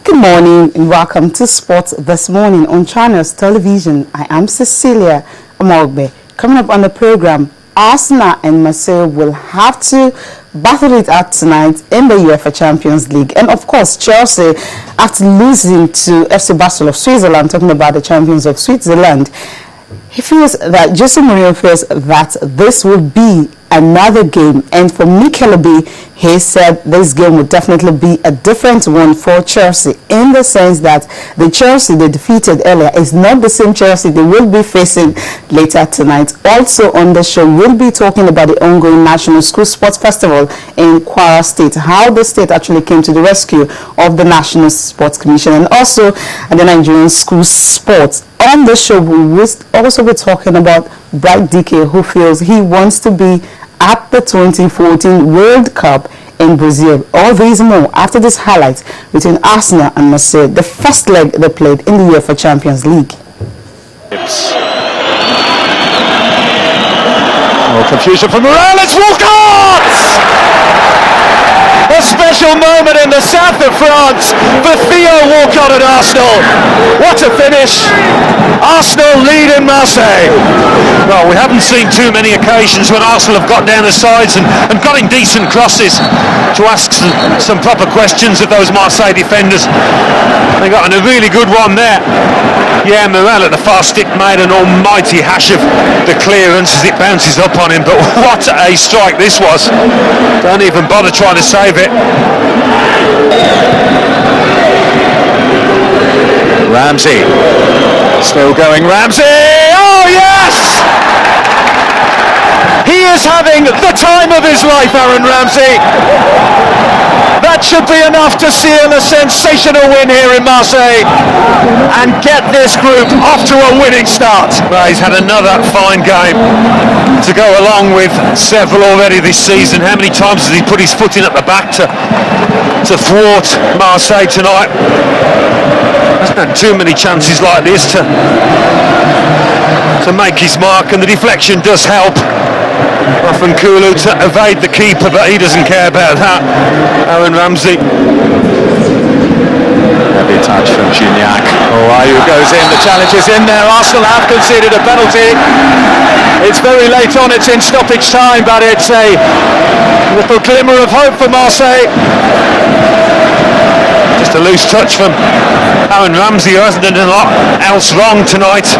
Good morning and welcome to Sports This Morning on Channels Television. I am Cecilia Amogbe. Coming up on the program, Arsenal and Marseille will have to battle it out tonight in the UEFA Champions League. And of course, Chelsea, after losing to FC Basel of Switzerland, talking about the champions of Switzerland, Jose Mourinho feels that this will be another game, and for Mikel Obi, he said this game would definitely be a different one for Chelsea, in the sense that the Chelsea they defeated earlier is not the same Chelsea they will be facing later tonight. Also on the show, we'll be talking about the ongoing National School Sports Festival in Kwara State, how the state actually came to the rescue of the National Sports Commission, and also the Nigerian School Sports. On the show, we will also be talking about Bright DK, who feels he wants to be at the 2014 World Cup in Brazil. All these more after this highlight between Arsenal and Marseille, the first leg they played in the UEFA Champions League. More confusion from Morales. Walcott! A special moment in the south of France for Theo Walcott at Arsenal. What a finish! Arsenal lead in Marseille. Well, we haven't seen too many occasions when Arsenal have got down the sides and got in decent crosses to ask some proper questions of those Marseille defenders. They got in a really good one there. Yeah, Morel at the far stick made an almighty hash of the clearance as it bounces up on him, but what a strike this was. Don't even bother trying to save it. Ramsey, still going, Ramsey, oh yes! He is having the time of his life, Aaron Ramsey. That should be enough to seal a sensational win here in Marseille and get this group off to a winning start. Well, he's had another fine game to go along with several already this season. How many times has he put his foot in at the back to thwart Marseille tonight? Hasn't had too many chances like this to make his mark, and the deflection does help. Often Kulu to evade the keeper, but he doesn't care about that. Aaron Ramsey. Heavy touch from Gignac. Oh, Ayew goes in, the challenge is in there. Arsenal have conceded a penalty. It's very late on, it's in stoppage time, but it's a little glimmer of hope for Marseille. Just a loose touch from Aaron Ramsey, who hasn't done a lot else wrong tonight.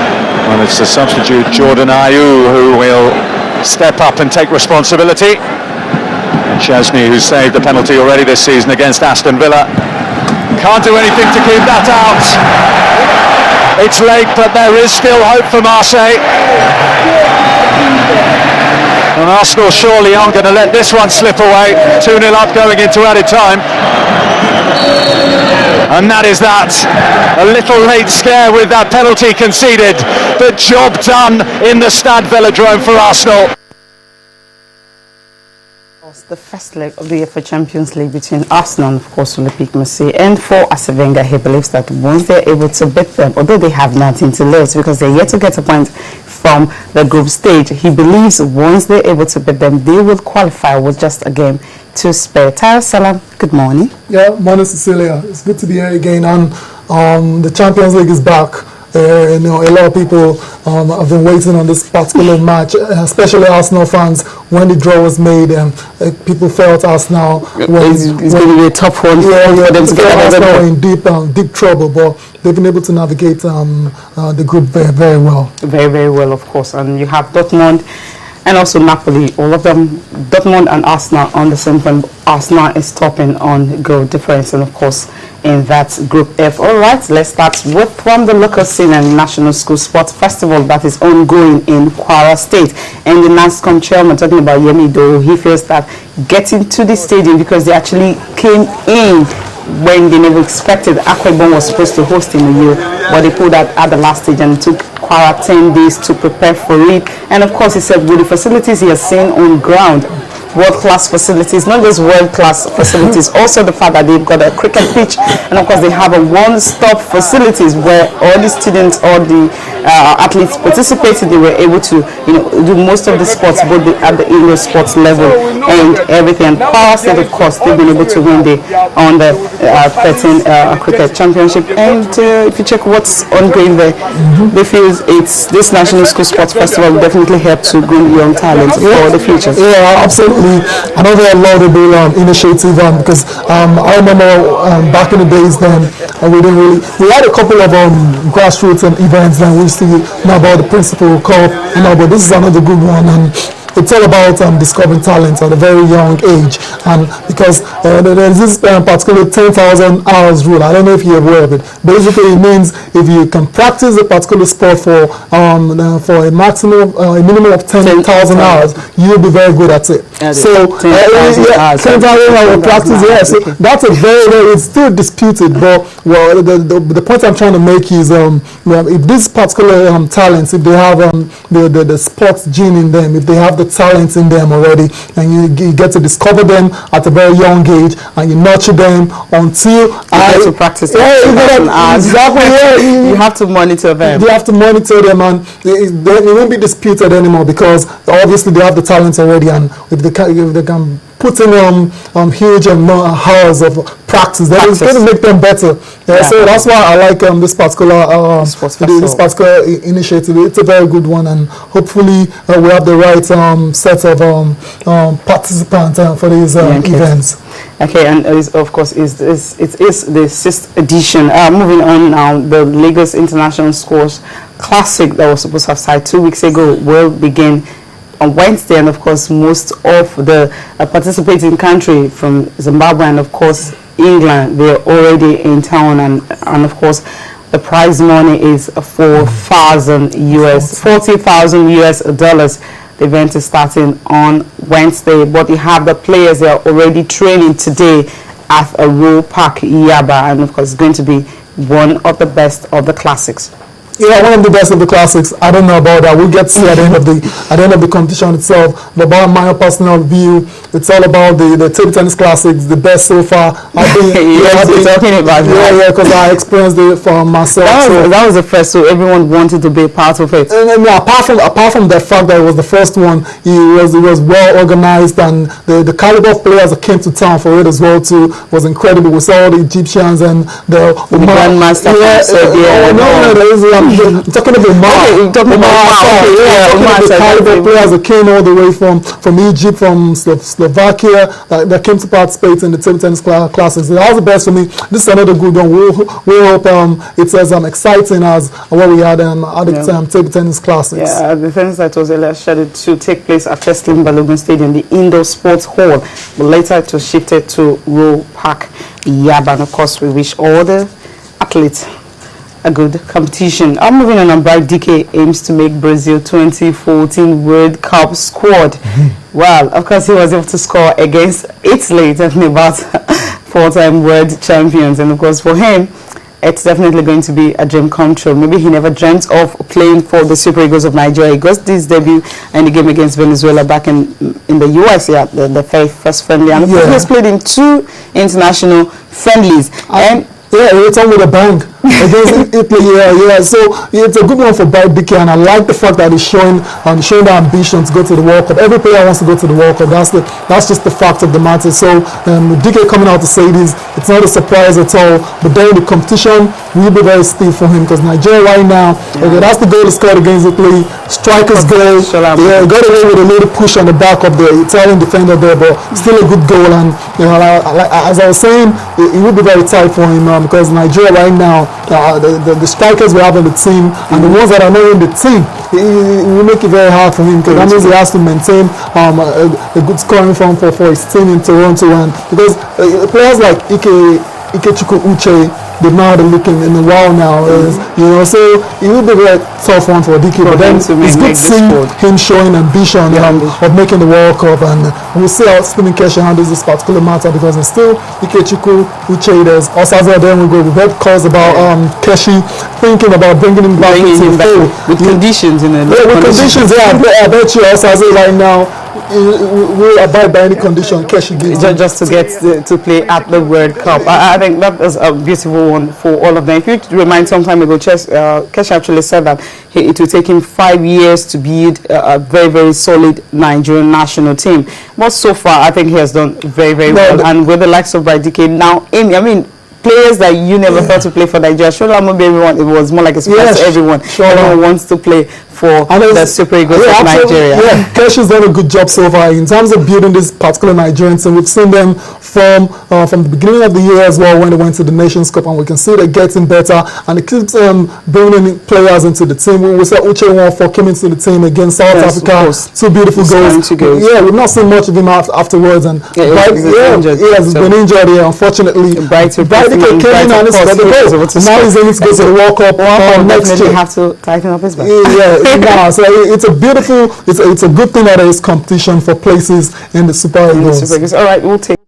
Well, it's the substitute Jordan Ayew who will step up and take responsibility. Chesney, who saved the penalty already this season against Aston Villa, can't do anything to keep that out. It's late, but there is still hope for Marseille. And Arsenal surely aren't going to let this one slip away. 2-0 up going into added time. And that is that. A little late scare with that penalty conceded. The job done in the Stade Velodrome for Arsenal. The first leg of the UEFA Champions League between Arsenal and, of course, Olympique Marseille. And for Arsene Wenger, he believes that once they're able to beat them, although they have nothing to lose because they're yet to get a point from the group stage, he believes once they're able to beat them, they will qualify with just a game to spare. Tara Salam, good morning. Yeah, morning, Cecilia. It's good to be here again. And the Champions League is back. A lot of people have been waiting on this particular match, especially Arsenal fans. When the draw was made, people felt Arsenal it's going to be a tough one for them to get Arsenal in deep trouble, but they've been able to navigate the group very, very well. Very, very well, of course. And you have Dortmund and also Napoli, all of them, Dortmund and Arsenal on the same point. Arsenal is topping on goal difference, and of course in that Group F. All right, let's start from the local scene and National School Sports Festival that is ongoing in Kwara State. And the NASCOM chairman, talking about Yemi Do, he feels that getting to the stadium, because they actually came in when they never expected. Akwa Ibom was supposed to host in a year, but they pulled out at the last stage, and it took Kwara 10 days to prepare for it. And of course, he said with the facilities he has seen on ground, world-class facilities, not just world-class facilities, also the fact that they've got a cricket pitch, and of course they have a one-stop facilities where all the students, all the athletes participated. They were able to, do most of the sports, both at the indoor sports level and everything. And Power State, of course, they've been able to win the under 13 cricket championship. And if you check what's ongoing there, they feel it's this National School Sports Festival will definitely help to groom young talent for the future. Yeah, absolutely. Another laudable initiative because I remember back in the days then we had a couple of grassroots events and we used to know about the Principal Cup, but this is another good one, and it's all about discovering talent at a very young age, and because there's this particular 10,000 hours rule. I don't know if you're aware of it. Basically, it means if you can practice a particular sport for a minimum of 10,000 hours, you'll be very good at it. So 10,000 hours practice. Yeah, so that's a very it's still disputed, but the point I'm trying to make is if these particular talents, if they have the sports gene in them, if they have the talents in them already, and you get to discover them at a very young age, and you nurture them until you get to practice. Exactly. Yeah, you have to monitor them. You have to monitor them, and it won't be disputed anymore because obviously they have the talents already, and if they can put in huge hours of practice, that is going to make them better. So that's why I like this particular initiative. It's a very good one, and hopefully we have the right set of participants for these events. Okay, and of course it is the 6th edition. Moving on now, the Lagos International Schools Classic that was supposed to have started 2 weeks ago will begin on Wednesday, and of course most of the participating country from Zimbabwe and of course England, they're already in town, and of course the prize money is $40,000 US. The event is starting on Wednesday, but you have the players, they are already training today at a Royal Park, Yaba, and of course it's going to be one of the best of the classics. Yeah, one of the best of the classics. I don't know about that. We'll get to see at the end of the competition itself. But about my personal view, it's all about the table tennis classics, the best so far. Talking about that. Yeah, because I experienced it for myself. That was the first, so everyone wanted to be a part of it. And apart from the fact that it was the first one, it was well organized, and the caliber of players that came to town for it as well too was incredible. We saw all the Egyptians and the Grandmaster. I'm talking about the caliber players that came all the way from Egypt, from Slovakia, that came to participate in the table tennis classics. That was the best for me. This is another good one. We hope it's as exciting as what we had at the table tennis classics. Yeah, the tennis that was earlier scheduled to take place at Teslim Balogun Stadium, the indoor sports hall, but later it was shifted to Royal Park, Yaba. And of course, we wish all the athletes a good competition. I'm moving on. Bright DK aims to make Brazil 2014 World Cup squad. Well, of course, he was able to score against Italy, talking about four-time world champions. And of course, for him, it's definitely going to be a dream come true. Maybe he never dreamt of playing for the Super Eagles of Nigeria. He got this debut in the game against Venezuela back in the US, the first friendly. And of course, he has played in 2 international friendlies. It's on with a bang against Italy. So it's a good one for Bright DK, and I like the fact that he's showing the ambition to go to the World Cup. Every player wants to go to the World Cup. That's just the fact of the matter. So DK coming out to say this, it's not a surprise at all. But during the competition, we'll be very stiff for him because Nigeria right now, that's the goal he scored against Italy. Strikers goal. Got away with a little push on the back of the Italian defender there, but still a good goal. And as I was saying, it will be very tight for him because Nigeria right now, the strikers we have on the team and the ones that are not in the team, it will make it very hard for him because that means he has to maintain a good scoring form for his team in Toronto. And because players like Ikechukwu Uche, they've not had a look in a while now, so it will be a very tough one for DK. But then it's good seeing him showing ambition of making the World Cup, and we'll see how Stephen Keshi handles this particular matter because it's still Ikechukwu Uche. There's Osaze, then we've heard calls about Keshi thinking about bringing him back into the fold. With conditions. With conditions, I bet you Osaze right now will abide by any condition Keshi gives him. Just to get to play at the World Cup. I think that is a beautiful one for all of them. If you remind, some time ago, Keshi actually said that it will take him 5 years to build a very, very solid Nigerian national team. But so far, I think he has done very, very well. And with the likes of Bradike now, I mean, players that you never thought to play for Nigeria. Shola Amobi, everyone, it was more like a surprise to everyone. Everyone wants to play for the Super Eagles of Nigeria. Yeah, Keshi's done a good job so far in terms of building this particular Nigerian team. We've seen them from the beginning of the year as well when they went to the Nations Cup, and we can see they're getting better, and it keeps bringing players into the team. We saw Uche Nwankwo came into the team against South Africa, 2 beautiful goals. Yeah, we've not seen much of him afterwards, and he has been injured here, unfortunately. Bradike came in and he's got the goal. Now he's able to go to the World Cup next year. Have to tighten up his back. Yeah, so it's a beautiful, it's a good thing that there is competition for places in the Super Eagles. All right, we'll take